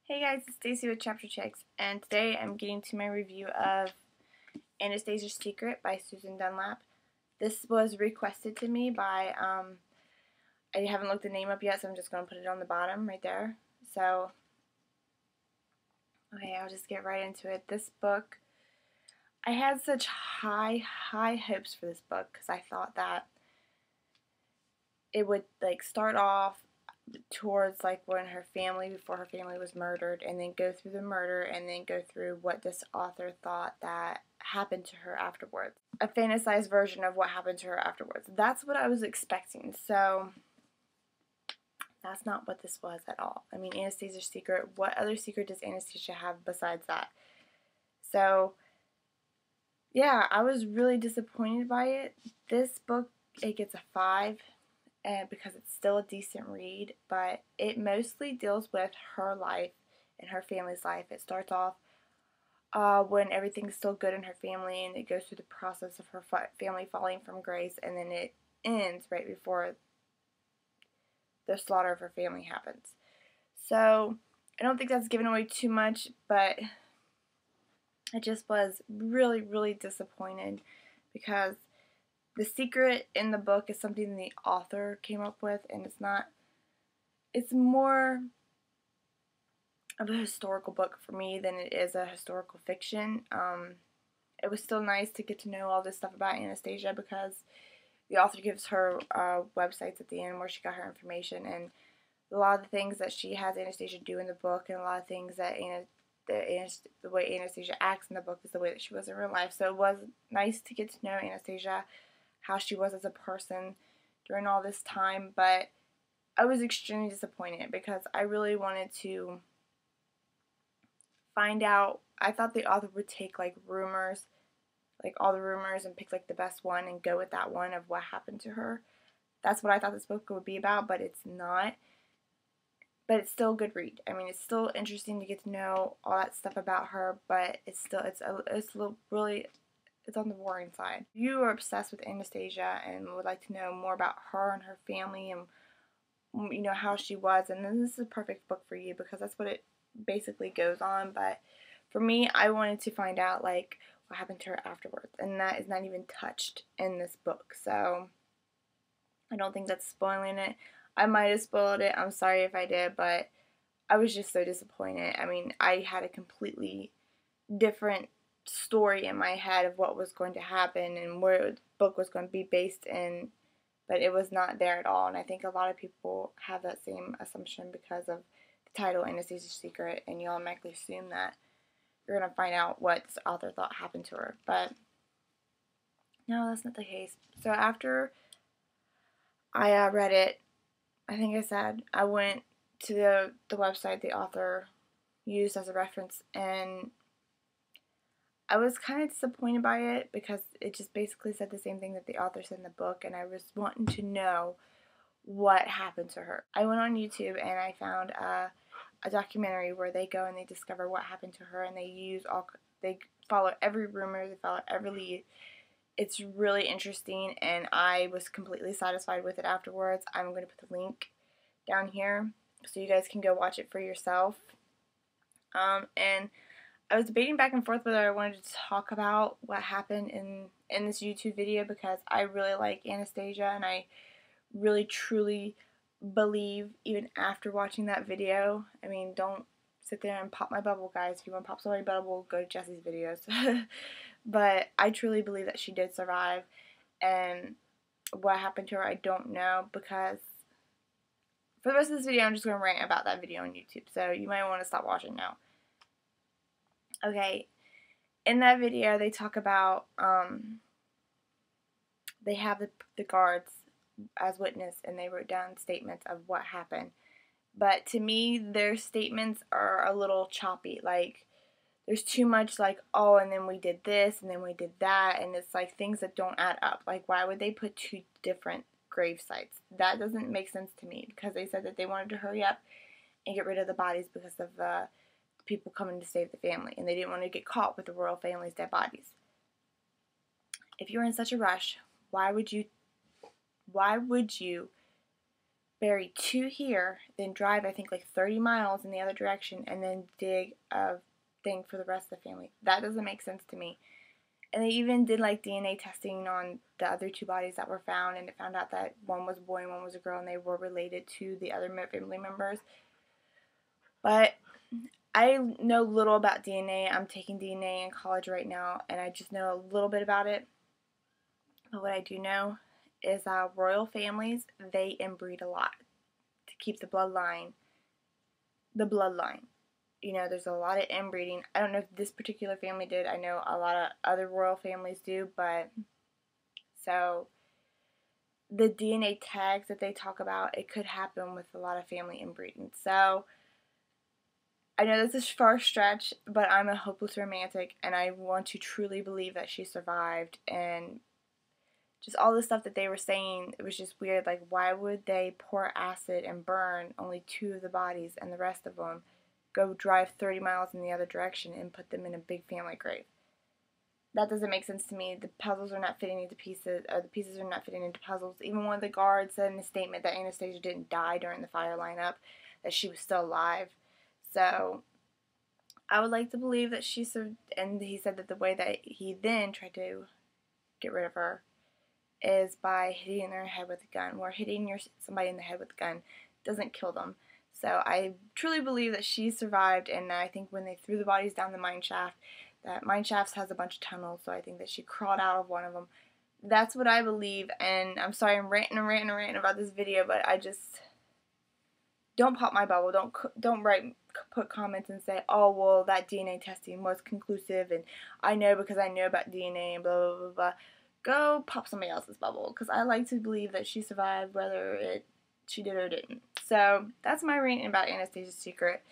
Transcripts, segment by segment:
Hey guys, it's Stacy with Chapter Checks, and today I'm getting to my review of Anastasia's Secret by Susan Dunlap. This was requested to me by, I haven't looked the name up yet, so I'm just going to put it on the bottom right there. So, okay, I'll just get right into it. This book, I had such high hopes for this book because I thought that it would, start off towards when her family, before her family was murdered, and then go through the murder, and then go through what this author thought that happened to her afterwards. A fantasized version of what happened to her afterwards. That's what I was expecting. So that's not what this was at all. I mean, Anastasia's Secret, what other secret does Anastasia have besides that? So yeah, I was really disappointed by it. This book, it gets a 5. Because it's still a decent read, but it mostly deals with her life and her family's life. It starts off when everything's still good in her family, and it goes through the process of her family falling from grace, and then it ends right before the slaughter of her family happens. So I don't think that's giving away too much, but I just was really disappointed because the secret in the book is something the author came up with, and it's more of a historical book for me than it is a historical fiction. It was still nice to get to know all this stuff about Anastasia because the author gives her websites at the end where she got her information, and a lot of the things that she has Anastasia do in the book, and a lot of things that the way Anastasia acts in the book is the way that she was in real life. So it was nice to get to know Anastasia, how she was as a person during all this time, but I was extremely disappointed because I really wanted to find out. I thought the author would take rumors, all the rumors, and pick the best one and go with that one of what happened to her. That's what I thought this book would be about, but it's not. But it's still a good read. I mean, it's still interesting to get to know all that stuff about her, but it's on the boring side. If you are obsessed with Anastasia and would like to know more about her and her family and how she was, and then this is a perfect book for you because that's what it basically goes on. But for me, I wanted to find out what happened to her afterwards, and that is not even touched in this book. So I don't think that's spoiling it. I might have spoiled it. I'm sorry if I did, but I was just so disappointed. I mean, I had a completely different story in my head of what was going to happen and where the book was going to be based in, but it was not there at all. And I think a lot of people have that same assumption because of the title Anastasia's Secret, and you automatically assume that you're going to find out what this author thought happened to her. But no, that's not the case. So after I read it, I think I said I went to the website the author used as a reference, and I was kind of disappointed by it because it just basically said the same thing that the author said in the book, and I was wanting to know what happened to her. I went on YouTube and I found a documentary where they go and they discover what happened to her, and they follow every rumor, they follow every lead. It's really interesting, and I was completely satisfied with it afterwards. I'm going to put the link down here so you guys can go watch it for yourself. And I was debating back and forth whether I wanted to talk about what happened in this YouTube video because I really like Anastasia, and I really truly believe, even after watching that video, I mean, don't sit there and pop my bubble, guys. If you want to pop somebody's bubble, go to Jesse's videos. But I truly believe that she did survive, and what happened to her, I don't know, because for the rest of this video, I'm just going to rant about that video on YouTube, so you might want to stop watching now. Okay, in that video, they talk about, they have the guards as witness, and they wrote down statements of what happened. But to me, their statements are a little choppy. There's too much oh, and then we did this, and then we did that, and it's things that don't add up. Why would they put 2 different grave sites? That doesn't make sense to me, because they said that they wanted to hurry up and get rid of the bodies because of the people coming to save the family, and they didn't want to get caught with the royal family's dead bodies. If you're in such a rush, why would you bury 2 here, then drive I think like 30 miles in the other direction, and then dig a thing for the rest of the family. That doesn't make sense to me. And they even did like DNA testing on the other 2 bodies that were found, and it found out that one was a boy and one was a girl, and they were related to the other family members. But I know little about DNA. I'm taking DNA in college right now, and I just know a little bit about it. But what I do know is royal families, they inbreed a lot to keep the bloodline. You know, there's a lot of inbreeding. I don't know if this particular family did. I know a lot of other royal families do, but so the DNA tags that they talk about, it could happen with a lot of family inbreeding. So I know this is far stretch, but I'm a hopeless romantic, and I want to truly believe that she survived. And just all the stuff that they were saying, it was just weird. Like, why would they pour acid and burn only 2 of the bodies, and the rest of them go drive 30 miles in the other direction and put them in a big family grave? That doesn't make sense to me. The puzzles are not fitting into pieces, or the pieces are not fitting into puzzles. Even one of the guards said in a statement that Anastasia didn't die during the fire lineup, that she was still alive. So I would like to believe that she survived, and he said that the way that he then tried to get rid of her is by hitting their head with a gun, where hitting somebody in the head with a gun doesn't kill them. So I truly believe that she survived, and I think when they threw the bodies down the mine shaft, that mine shaft has a bunch of tunnels, so I think that she crawled out of one of them. That's what I believe, and I'm sorry I'm ranting about this video, but I just, don't pop my bubble. Don't put comments and say, oh, well, that DNA testing was conclusive, and I know because I know about DNA and blah, blah, blah, blah. Go pop somebody else's bubble, because I like to believe that she survived, whether she did or didn't. So that's my reading about Anastasia's Secret.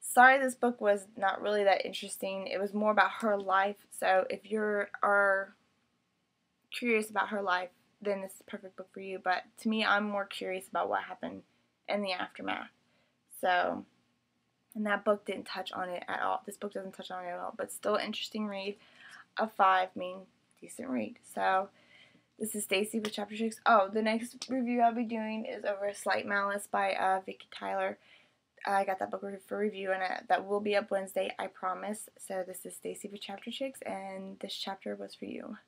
Sorry this book was not really that interesting. It was more about her life. So if you are curious about her life, then this is the perfect book for you. But to me, I'm more curious about what happened in the aftermath. So, and that book didn't touch on it at all. This book doesn't touch on it at all, but still an interesting read. A 5 mean decent read. So, this is Stacy with Chapter 6. Oh, the next review I'll be doing is over Slight Malice by Vicki Tyler. I got that book for review, and that will be up Wednesday, I promise. So, this is Stacy with Chapter 6, and this chapter was for you.